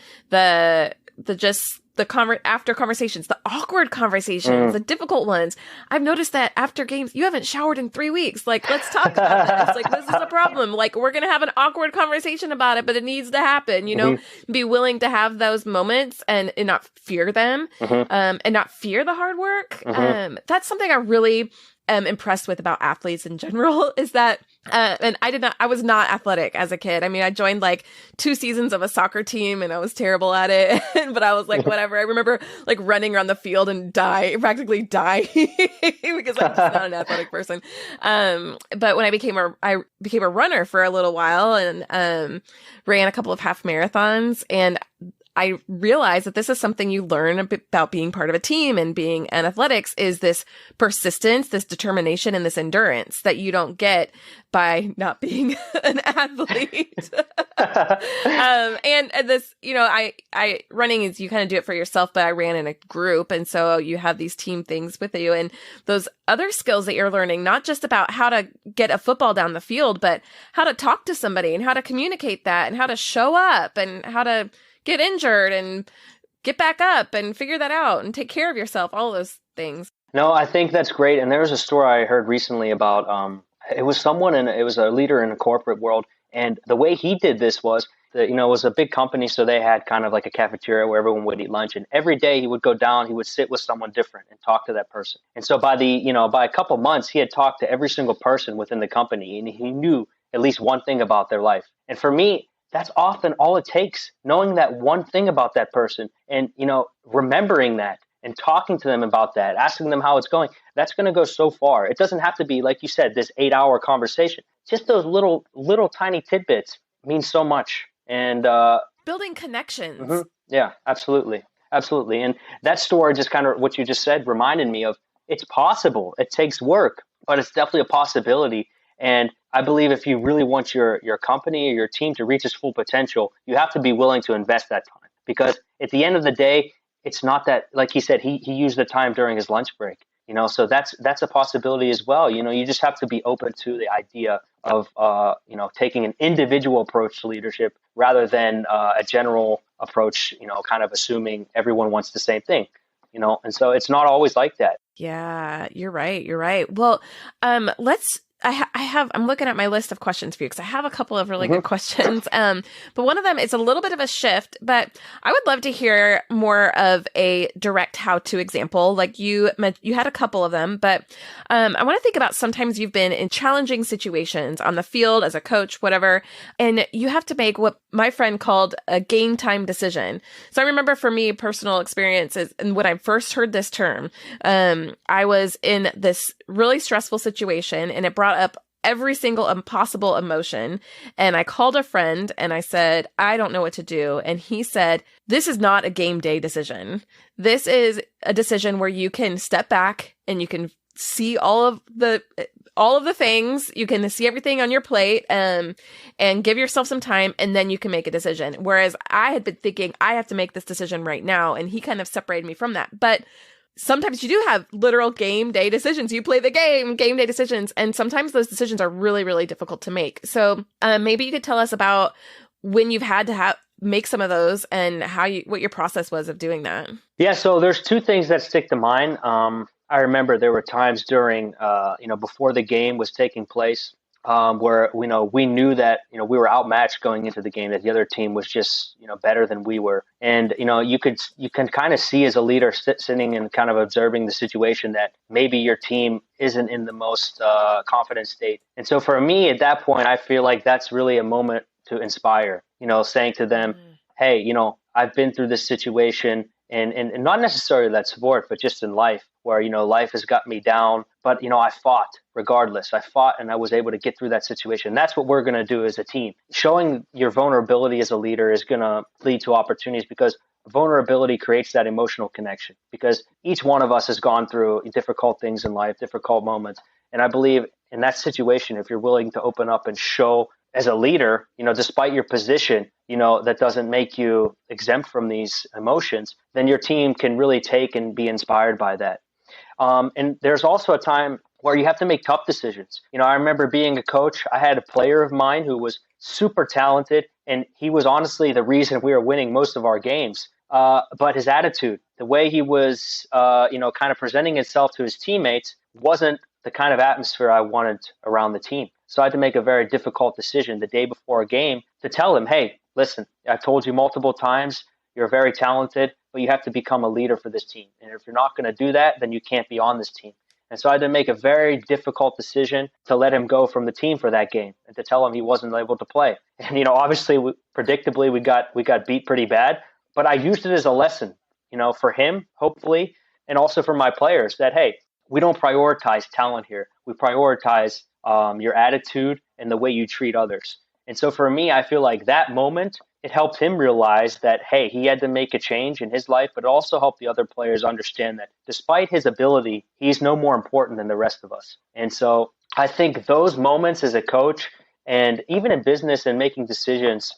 A: just after conversations, the awkward conversations, the difficult ones. I've noticed that after games, you haven't showered in 3 weeks. Like, let's talk about this. Like, this is a problem. Like, we're going to have an awkward conversation about it, but it needs to happen, be willing to have those moments and not fear them, and not fear the hard work. That's something I really am impressed with about athletes in general is that, and I was not athletic as a kid. I mean, I joined like 2 seasons of a soccer team and I was terrible at it, but I was like, whatever. I remember like running around the field and practically dying because I'm just not an athletic person. But when I became a runner for a little while and, ran a couple of half marathons, and I realized that this is something you learn about being part of a team and being in athletics is this persistence, this determination, and this endurance that you don't get by not being an athlete. And this, I running is you kind of do it for yourself, but I ran in a group. And so you have these team things with you and those other skills that you're learning, not just about how to get a football down the field, but how to talk to somebody and how to communicate that and how to show up and how to get injured and get back up and figure that out and take care of yourself, all those things.
B: No, I think that's great. And there was a story I heard recently about, it was a leader in the corporate world. And the way he did this was that, it was a big company. So they had kind of like a cafeteria where everyone would eat lunch. And every day he would go down, he would sit with someone different and talk to that person. And so by a couple months, he had talked to every single person within the company and he knew at least one thing about their life. And for me, that's often all it takes, knowing that one thing about that person and, remembering that and talking to them about that, asking them how it's going. That's going to go so far. It doesn't have to be, like you said, this 8-hour conversation. Just those little tiny tidbits mean so much. And
A: building connections.
B: Mm-hmm. Yeah, absolutely. Absolutely. And that story, just kind of what you just said, reminded me of it's possible. It takes work, but it's definitely a possibility. And I believe if you really want your company or your team to reach its full potential, you have to be willing to invest that time. Because at the end of the day, it's not that, like he said, he used the time during his lunch break. So that's a possibility as well. You just have to be open to the idea of taking an individual approach to leadership rather than a general approach. Kind of assuming everyone wants the same thing. And so it's not always like that.
A: Yeah, you're right. Well, I'm looking at my list of questions for you because I have a couple of really good questions. But one of them is a little bit of a shift, but I would love to hear more of a direct how-to example. Like you had a couple of them, but I want to think about sometimes you've been in challenging situations on the field as a coach, whatever, and you have to make what my friend called a game time decision. So I remember for me, personal experiences, and when I first heard this term, I was in this really stressful situation and it brought up every single impossible emotion. And I called a friend and I said, I don't know what to do. And he said, this is not a game day decision. This is a decision where you can step back and you can see all of the things. You can see everything on your plate and give yourself some time, and then you can make a decision. Whereas I had been thinking, I have to make this decision right now. And he kind of separated me from that. But sometimes you do have literal game day decisions. You play the game day decisions. And sometimes those decisions are really, really difficult to make. So maybe you could tell us about when you've had to make some of those and what your process was of doing that.
B: Yeah. So there's 2 things that stick to mind. I remember there were times during, before the game was taking place, where we knew that we were outmatched going into the game, that the other team was just better than we were, and you can kind of see as a leader sitting and kind of observing the situation that maybe your team isn't in the most confident state. And so for me at that point, I feel like that's really a moment to inspire, saying to them, hey, I've been through this situation, and not necessarily that sport, but just in life, where life has got me down, but I fought regardless. I fought and I was able to get through that situation. That's what we're going to do as a team. Showing your vulnerability as a leader is going to lead to opportunities, because vulnerability creates that emotional connection, because each one of us has gone through difficult things in life, difficult moments. And I believe in that situation, if you're willing to open up and show as a leader, despite your position, that doesn't make you exempt from these emotions, then your team can really take and be inspired by that. And there's also a time where you have to make tough decisions. I remember being a coach, I had a player of mine who was super talented, and he was honestly the reason we were winning most of our games. but his attitude, the way he was, kind of presenting himself to his teammates wasn't the kind of atmosphere I wanted around the team. So I had to make a very difficult decision the day before a game to tell him, hey, listen, I've told you multiple times, you're very talented, but you have to become a leader for this team. And if you're not going to do that, then you can't be on this team. And so I had to make a very difficult decision to let him go from the team for that game and to tell him he wasn't able to play. And, obviously, predictably, we got beat pretty bad, but I used it as a lesson, for him, hopefully, and also for my players that, hey, we don't prioritize talent here. We prioritize your attitude and the way you treat others. And so for me, I feel like that moment, it helped him realize that, hey, he had to make a change in his life, but it also helped the other players understand that despite his ability, he's no more important than the rest of us. And so I think those moments as a coach and even in business and making decisions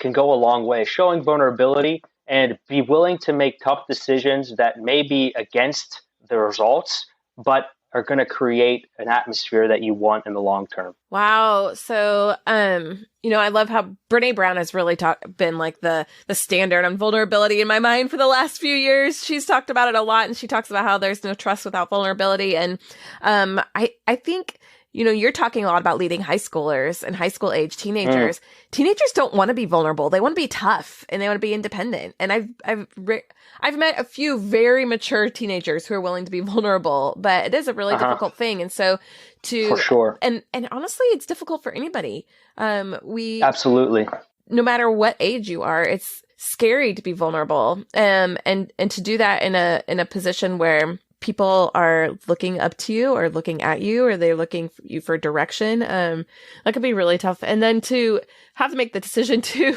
B: can go a long way, showing vulnerability and be willing to make tough decisions that may be against the results, but are going to create an atmosphere that you want in the long term.
A: Wow. So, I love how Brene Brown has really been like the standard on vulnerability in my mind for the last few years. She's talked about it a lot, and she talks about how there's no trust without vulnerability. And I think, you're talking a lot about leading high schoolers and high school age teenagers. Teenagers don't want to be vulnerable. They want to be tough and they want to be independent. And I've met a few very mature teenagers who are willing to be vulnerable, but it is a really difficult thing. And so
B: for sure.
A: And honestly, it's difficult for anybody.
B: Absolutely.
A: No matter what age you are, it's scary to be vulnerable. And to do that in a position where people are looking up to you or looking at you, or they're looking for you for direction. That could be really tough. And then to have to make the decision to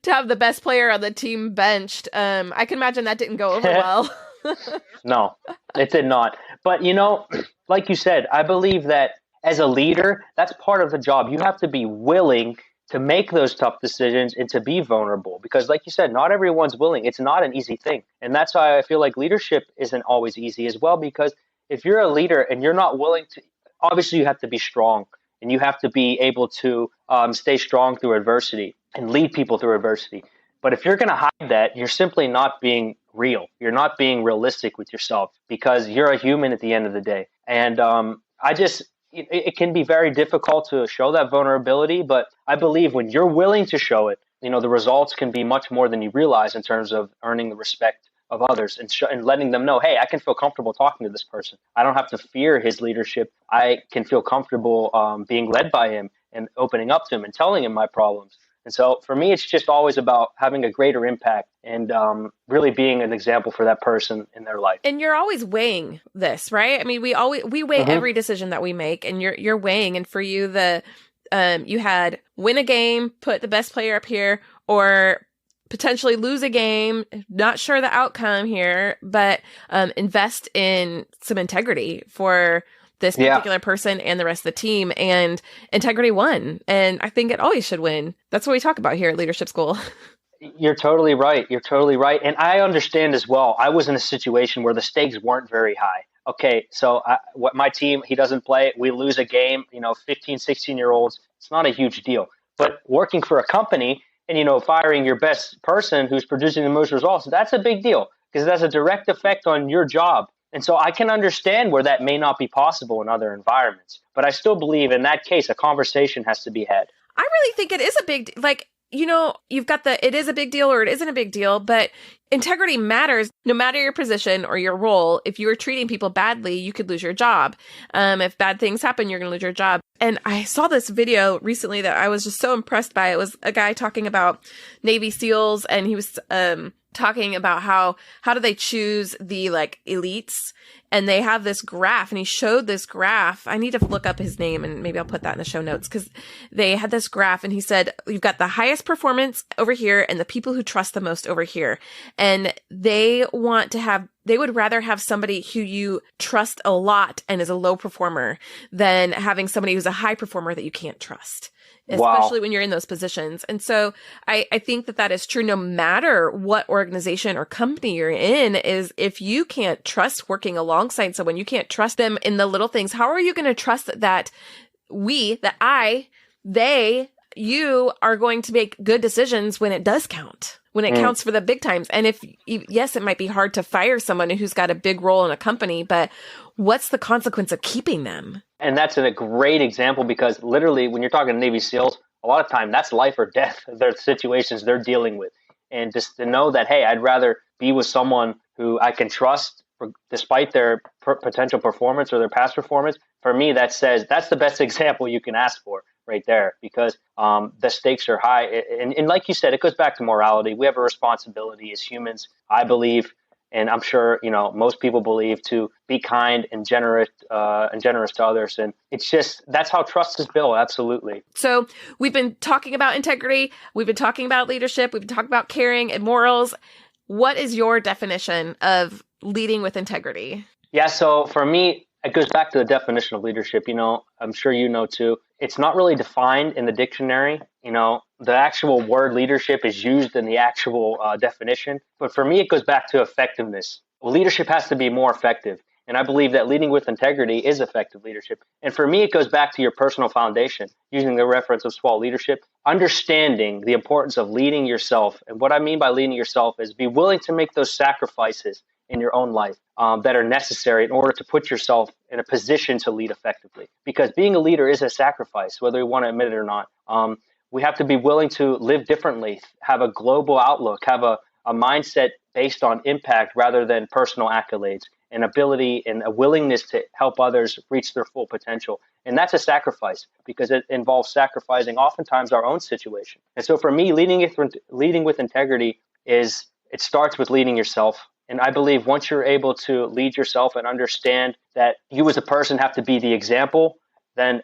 A: have the best player on the team benched. I can imagine that didn't go over well.
B: No, it did not. But, like you said, I believe that as a leader, that's part of the job. You have to be willing to make those tough decisions and to be vulnerable, because like you said, not everyone's willing. It's not an easy thing. And that's why I feel like leadership isn't always easy as well, because if you're a leader and you're not willing to, obviously you have to be strong and you have to be able to stay strong through adversity and lead people through adversity. But if you're going to hide that, you're simply not being real. You're not being realistic with yourself, because you're a human at the end of the day. And it can be very difficult to show that vulnerability, but I believe when you're willing to show it, the results can be much more than you realize in terms of earning the respect of others and letting them know, hey, I can feel comfortable talking to this person. I don't have to fear his leadership. I can feel comfortable being led by him and opening up to him and telling him my problems. And so for me, it's just always about having a greater impact and really being an example for that person in their life.
A: And you're always weighing this, right? I mean, we weigh every decision that we make, and you're weighing. And for you, you had win a game, put the best player up here, or potentially lose a game, not sure the outcome here, but invest in some integrity for this particular person and the rest of the team, and integrity won. And I think it always should win. That's what we talk about here at Leadership School.
B: You're totally right. You're totally right. And I understand as well. I was in a situation where the stakes weren't very high. Okay, so what my team, he doesn't play, we lose a game, 15, 16-year-olds, it's not a huge deal. But working for a company and, firing your best person who's producing the most results, that's a big deal, because that's a direct effect on your job. And so I can understand where that may not be possible in other environments. But I still believe in that case, a conversation has to be had.
A: I really think it is a big, you've got it is a big deal or it isn't a big deal, but integrity matters no matter your position or your role. If you are treating people badly, you could lose your job. If bad things happen, you're going to lose your job. And I saw this video recently that I was just so impressed by. It was a guy talking about Navy SEALs, and he was talking about how do they choose the elites, and they have this graph, and he showed this graph. I need to look up his name, and maybe I'll put that in the show notes, because they had this graph, and he said, you've got the highest performance over here and the people who trust the most over here. And they would rather have somebody who you trust a lot and is a low performer than having somebody who's a high performer that you can't trust, especially when you're in those positions. And so I think that is true no matter what organization or company you're in. Is if you can't trust working alongside someone, you can't trust them in the little things, how are you going to trust that you are going to make good decisions when it does count, when it counts for the big times. And yes, it might be hard to fire someone who's got a big role in a company, but what's the consequence of keeping them?
B: And that's a great example, because literally when you're talking to Navy SEALs, a lot of time that's life or death, their situations they're dealing with. And just to know that, hey, I'd rather be with someone who I can trust despite their potential performance or their past performance. For me, that's the best example you can ask for right there, because the stakes are high. And like you said, it goes back to morality. We have a responsibility as humans, I believe, and I'm sure, most people believe, to be kind and generous to others. And it's just, that's how trust is built. Absolutely.
A: So we've been talking about integrity. We've been talking about leadership. We've been talking about caring and morals. What is your definition of leading with integrity? Yeah.
B: So for me, it goes back to the definition of leadership. I'm sure too. It's not really defined in the dictionary. The actual word leadership is used in the actual definition. But for me, it goes back to effectiveness. Leadership has to be more effective. And I believe that leading with integrity is effective leadership. And for me, it goes back to your personal foundation, using the reference of SWALeadership, understanding the importance of leading yourself. And what I mean by leading yourself is be willing to make those sacrifices in your own life that are necessary in order to put yourself in a position to lead effectively. Because being a leader is a sacrifice, whether we want to admit it or not. We have to be willing to live differently, have a global outlook, have a mindset based on impact rather than personal accolades, an ability and a willingness to help others reach their full potential. And that's a sacrifice, because it involves sacrificing oftentimes our own situation. And so for me, leading with integrity it starts with leading yourself. And I believe once you're able to lead yourself and understand that you as a person have to be the example, then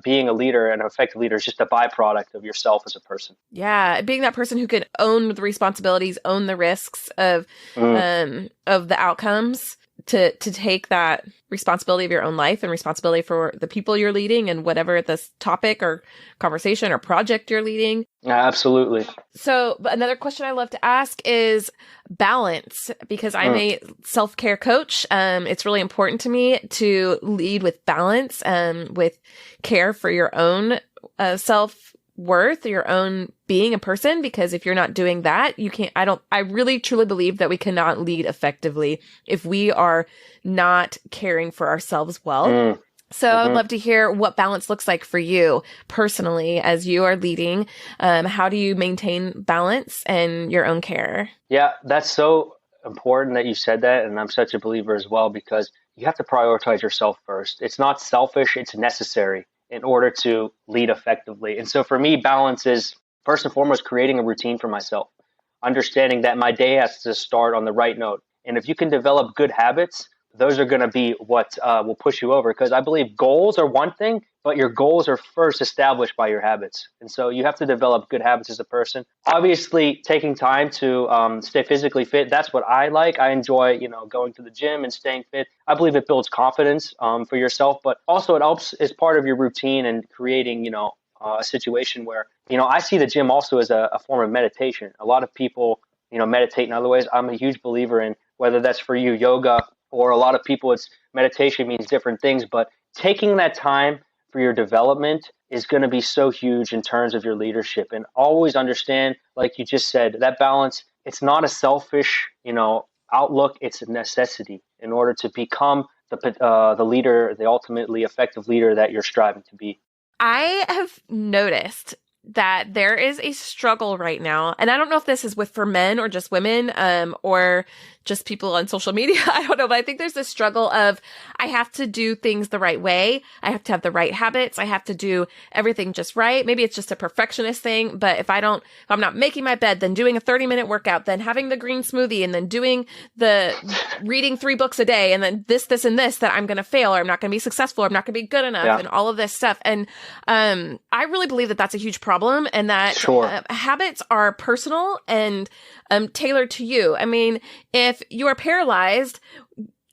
B: being a leader and an effective leader is just a byproduct of yourself as a person.
A: Yeah, being that person who can own the responsibilities, own the risks of the outcomes, to take that responsibility of your own life and responsibility for the people you're leading and whatever this topic or conversation or project you're leading.
B: Absolutely.
A: So another question I love to ask is balance, because I'm a self-care coach. It's really important to me to lead with balance, with care for your own self-worth, your own being a person, because if you're not doing that, I really truly believe that we cannot lead effectively if we are not caring for ourselves well. So I'd love to hear what balance looks like for you personally as you are leading. How do you maintain balance and your own care?
B: Yeah, that's so important that you said that. And I'm such a believer as well, because you have to prioritize yourself first. It's not selfish, it's necessary in order to lead effectively. And so for me, balance is first and foremost creating a routine for myself, understanding that my day has to start on the right note. And if you can develop good habits, those are going to be what will push you over. Because I believe goals are one thing, but your goals are first established by your habits. And so you have to develop good habits as a person. Obviously, taking time to stay physically fit, that's what I like. I enjoy, going to the gym and staying fit. I believe it builds confidence for yourself, but also it helps as part of your routine and creating, a situation where, I see the gym also as a form of meditation. A lot of people, meditate in other ways. I'm a huge believer in, whether that's for you, yoga, or a lot of people, it's meditation means different things, but taking that time for your development is going to be so huge in terms of your leadership. And always understand, like you just said, that balance, it's not a selfish, outlook, it's a necessity in order to become the leader, the ultimately effective leader that you're striving to be.
A: I have noticed that there is a struggle right now, and I don't know if this is for men or just women, or just people on social media. I don't know, but I think there's this struggle of, I have to do things the right way. I have to have the right habits. I have to do everything just right. Maybe it's just a perfectionist thing, but if I'm not making my bed, then doing a 30-minute workout, then having the green smoothie, and then doing reading 3 books a day, and then this, and this, that I'm going to fail, or I'm not going to be successful, or I'm not going to be good enough, and all of this stuff. And I really believe that that's a huge problem, and that habits are personal and tailored to you. I mean, if you are paralyzed,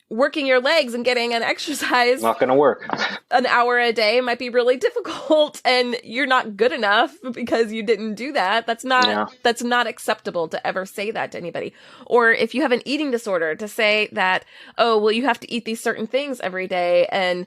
A: working your legs and getting an exercise,
B: not going to work.
A: An hour a day might be really difficult, and you're not good enough because you didn't do that. That's not acceptable to ever say that to anybody. Or if you have an eating disorder, to say that, oh, well, you have to eat these certain things every day, and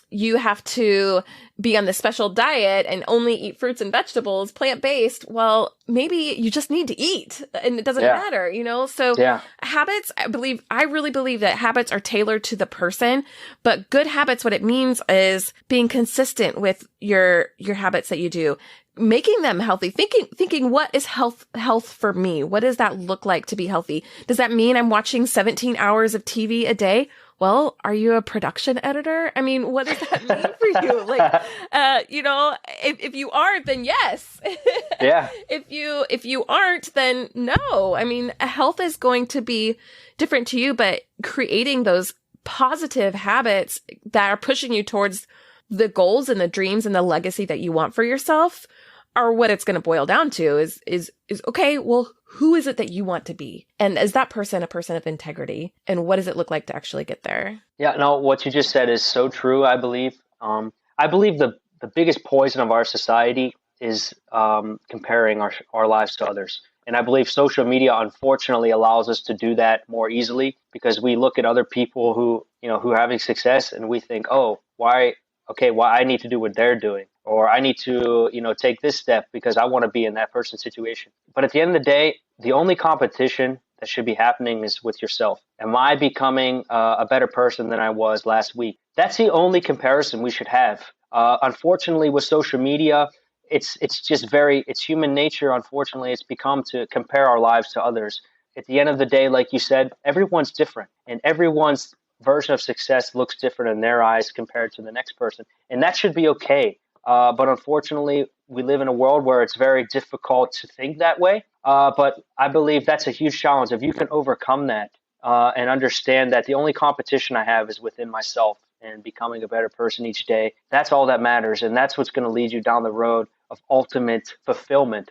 A: you have to be on this special diet and only eat fruits and vegetables, plant-based, well, maybe you just need to eat and it doesn't matter, you know? So habits, I really believe that habits are tailored to the person, but good habits, what it means is being consistent with your habits that you do, making them healthy, thinking what is health for me? What does that look like to be healthy? Does that mean I'm watching 17 hours of TV a day? Well, are you a production editor? I mean, what does that mean for you? Like, you know, if you are, then yes.
B: Yeah.
A: If you aren't, then no. I mean, health is going to be different to you, but creating those positive habits that are pushing you towards the goals and the dreams and the legacy that you want for yourself are what it's going to boil down to is okay, well, who is it that you want to be? And is that person a person of integrity? And what does it look like to actually get there?
B: Yeah, no, what you just said is so true, I believe. I believe the biggest poison of our society is comparing our lives to others. And I believe social media, unfortunately, allows us to do that more easily because we look at other people who are having success and we think, oh, why I need to do what they're doing, or I need to, take this step because I want to be in that person's situation. But at the end of the day, the only competition that should be happening is with yourself. Am I becoming a better person than I was last week? That's the only comparison we should have. Unfortunately, with social media, it's human nature. Unfortunately, it's become to compare our lives to others. At the end of the day, like you said, everyone's different and everyone's version of success looks different in their eyes compared to the next person. And that should be okay. But unfortunately, we live in a world where it's very difficult to think that way. But I believe that's a huge challenge. If you can overcome that and understand that the only competition I have is within myself and becoming a better person each day, that's all that matters. And that's what's going to lead you down the road of ultimate fulfillment.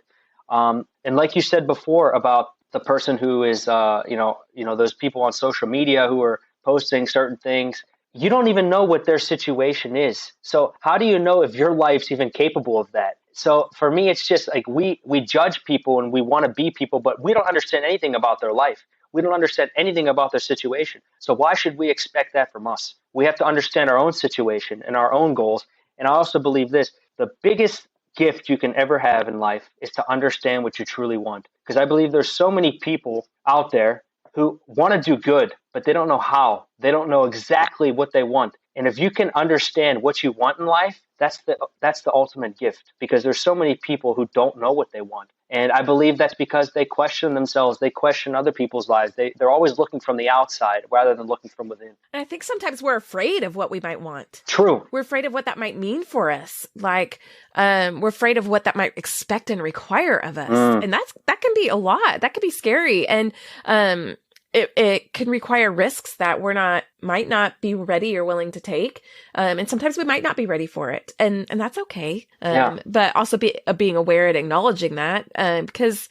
B: And like you said before about the person who is, those people on social media who are posting certain things, you don't even know what their situation is. So how do you know if your life's even capable of that? So for me, it's just like we judge people and we want to be people, but we don't understand anything about their life. We don't understand anything about their situation. So why should we expect that from us? We have to understand our own situation and our own goals. And I also believe this, the biggest gift you can ever have in life is to understand what you truly want. Because I believe there's so many people out there who want to do good, but they don't know how. They don't know exactly what they want. And if you can understand what you want in life, that's the ultimate gift, because there's so many people who don't know what they want. And I believe that's because they question themselves. They question other people's lives. They're always looking from the outside rather than looking from within.
A: And I think sometimes we're afraid of what we might want.
B: True.
A: We're afraid of what that might mean for us. Like, we're afraid of what that might expect and require of us. And that can be a lot. That can be scary. And, it can require risks that might not be ready or willing to take. And sometimes we might not be ready for it. And that's okay. But also being aware and acknowledging that, because,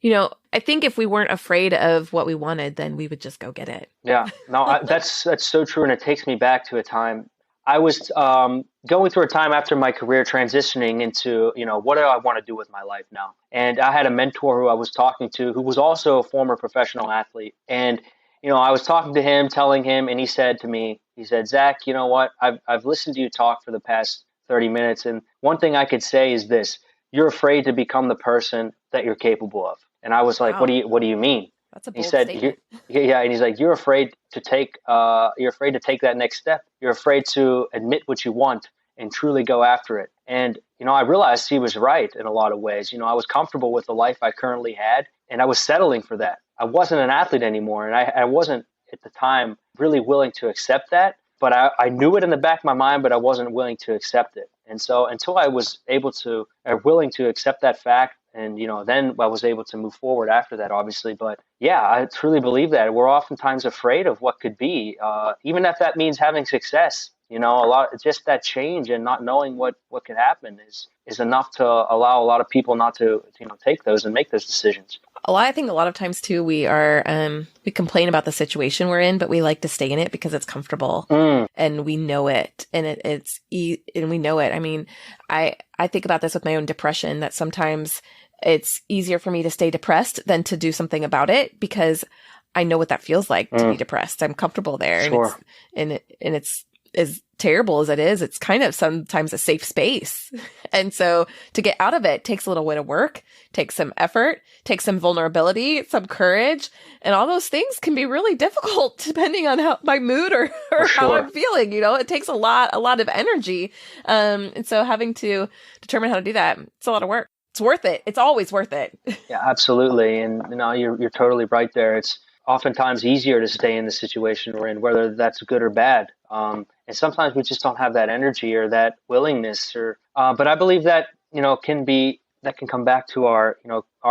A: I think if we weren't afraid of what we wanted, then we would just go get it.
B: Yeah, no, that's so true. And it takes me back to a time I was going through a time after my career transitioning into, what do I want to do with my life now? And I had a mentor who I was talking to who was also a former professional athlete. And, I was talking to him, telling him, and he said to me, Zach, you know what? I've listened to you talk for the past 30 minutes. And one thing I could say is this: you're afraid to become the person that you're capable of. And I was like, wow. What do you mean?
A: That's a bold statement.
B: And he's like, you're afraid to take that next step. You're afraid to admit what you want and truly go after it. And, I realized he was right in a lot of ways. I was comfortable with the life I currently had, and I was settling for that. I wasn't an athlete anymore, and I wasn't at the time really willing to accept that. But I knew it in the back of my mind, but I wasn't willing to accept it. And so until I was willing to accept that fact, and, then I was able to move forward after that, obviously. But yeah, I truly believe that we're oftentimes afraid of what could be, even if that means having success. Just that change and not knowing what could happen is enough to allow a lot of people not to, take those and make those decisions.
A: I think a lot of times too, we complain about the situation we're in, but we like to stay in it because it's comfortable and we know it, and and we know it. I mean, I think about this with my own depression, that sometimes it's easier for me to stay depressed than to do something about it because I know what that feels like to be depressed. I'm comfortable there.
B: Sure.
A: And it's as terrible as it is, it's kind of sometimes a safe space. And so to get out of it takes a little bit of work, takes some effort, takes some vulnerability, some courage. And all those things can be really difficult depending on how my mood or how I'm feeling. It takes a lot of energy. And so having to determine how to do that, it's a lot of work. It's worth it. It's always worth it.
B: Yeah, absolutely. And you're totally right there. It's oftentimes easier to stay in the situation we're in, whether that's good or bad. And sometimes we just don't have that energy or that willingness but I believe that, can come back to our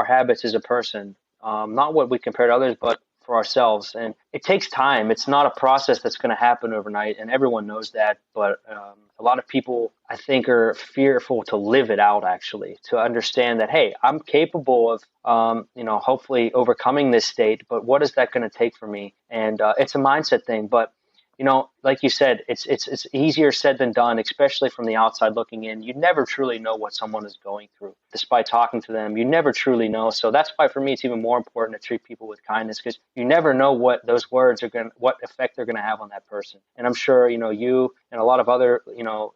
B: habits as a person, not what we compare to others, but for ourselves. And it takes time. It's not a process that's going to happen overnight. And everyone knows that. But a lot of people, I think, are fearful to live it out, actually, to understand that, hey, I'm capable of, hopefully overcoming this state. But what is that going to take for me? And it's a mindset thing. But like you said, it's easier said than done, especially from the outside looking in. You never truly know what someone is going through. Despite talking to them, you never truly know. So that's why for me, it's even more important to treat people with kindness, because you never know what those words what effect they're going to have on that person. And I'm sure, you and a lot of other,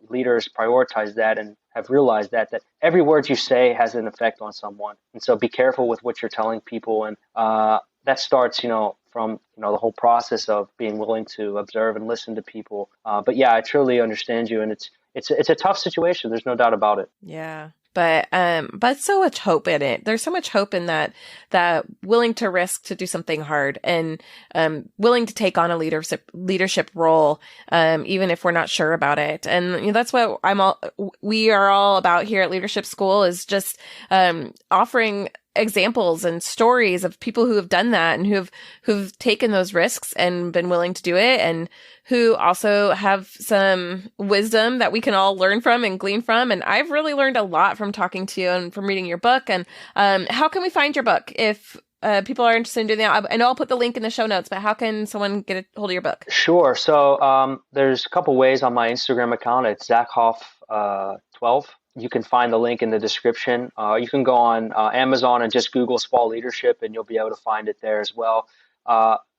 B: leaders prioritize that and have realized that every word you say has an effect on someone. And so be careful with what you're telling people. And that starts, from the whole process of being willing to observe and listen to people. But yeah, I truly understand you, and it's a tough situation. There's no doubt about it.
A: Yeah. But so much hope in it. There's so much hope in that willing to risk to do something hard and willing to take on a leadership role, even if we're not sure about it. And that's what we are all about here at Leadership School, is just offering examples and stories of people who have done that and who've taken those risks and been willing to do it, and who also have some wisdom that we can all learn from and glean from. And I've really learned a lot from talking to you and from reading your book. And how can we find your book if people are interested in doing that? I know I'll put the link in the show notes, but how can someone get a hold of your book?
B: Sure. So there's a couple ways on my Instagram account. It's ZachHoff12. You can find the link in the description. You can go on Amazon and just Google SWALeadership, and you'll be able to find it there as well.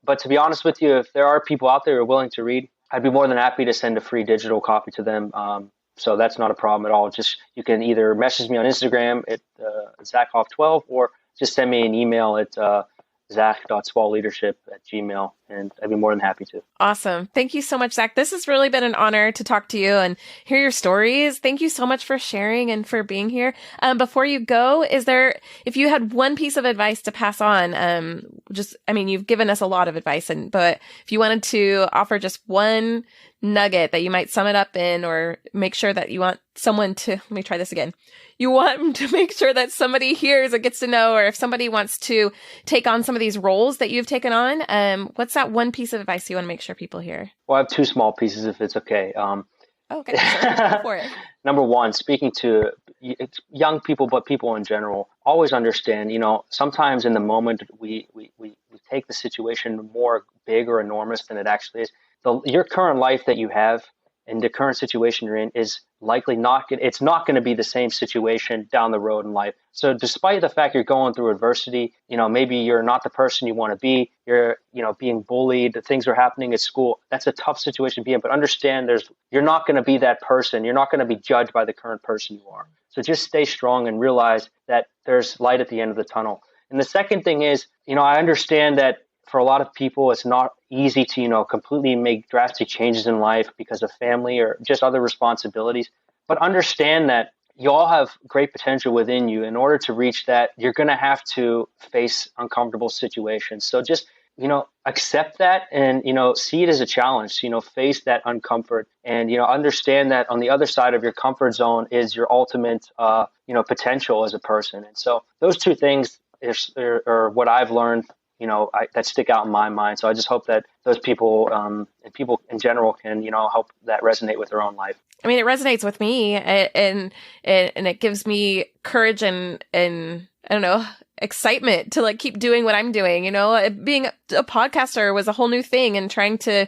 B: But to be honest with you, if there are people out there who are willing to read, I'd be more than happy to send a free digital copy to them. So that's not a problem at all. Just you can either message me on Instagram at ZachHoff12, or just send me an email at zach.swaleleadership@gmail.com, and I'd be more than happy to.
A: Awesome. Thank you so much, Zach. This has really been an honor to talk to you and hear your stories. Thank you so much for sharing and for being here. Before you go, if you had one piece of advice to pass on, you've given us a lot of advice, but if you wanted to offer just one nugget that you might sum it up in, or make sure that you want someone to, let me try this again. You want to make sure that somebody hears or gets to know, or if somebody wants to take on some of these roles that you've taken on, what's that one piece of advice you want to make sure people hear?
B: Well, I have two small pieces, if it's okay.
A: Okay, sure. Go for it.
B: Number one, speaking to young people, but people in general, always understand, sometimes in the moment we take the situation more big or enormous than it actually is. Your current life that you have and the current situation you're in is likely it's not going to be the same situation down the road in life. So despite the fact you're going through adversity, maybe you're not the person you want to be, you're, being bullied, things are happening at school. That's a tough situation to be in, but understand you're not going to be that person. You're not going to be judged by the current person you are. So just stay strong and realize that there's light at the end of the tunnel. And the second thing is, I understand that for a lot of people, it's not easy to, completely make drastic changes in life because of family or just other responsibilities. But understand that you all have great potential within you. In order to reach that, you're going to have to face uncomfortable situations. So just, accept that and, see it as a challenge, face that uncomfort and, understand that on the other side of your comfort zone is your ultimate, potential as a person. And so those two things are what I've learned, that stick out in my mind. So I just hope that those people and people in general can, help that resonate with their own life.
A: I mean, it resonates with me, and it gives me courage and I don't know, excitement to keep doing what I'm doing. Being a podcaster was a whole new thing, and trying to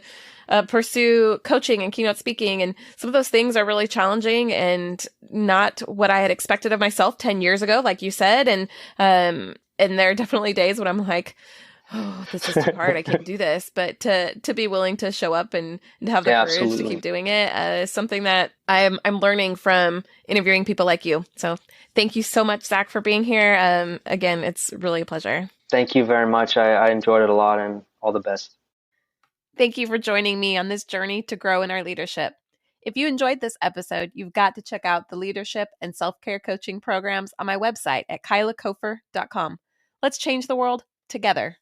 A: pursue coaching and keynote speaking, and some of those things are really challenging and not what I had expected of myself 10 years ago, like you said. And there are definitely days when I'm like, oh, this is too hard. I can't do this. But to be willing to show up and have the
B: Yeah,
A: courage to
B: absolutely.
A: keep doing it is something that I'm learning from interviewing people like you. So thank you so much, Zach, for being here. Again, it's really a pleasure.
B: Thank you very much. I enjoyed it a lot, and all the best.
A: Thank you for joining me on this journey to grow in our leadership. If you enjoyed this episode, you've got to check out the leadership and self-care coaching programs on my website at kylacofer.com. Let's change the world together.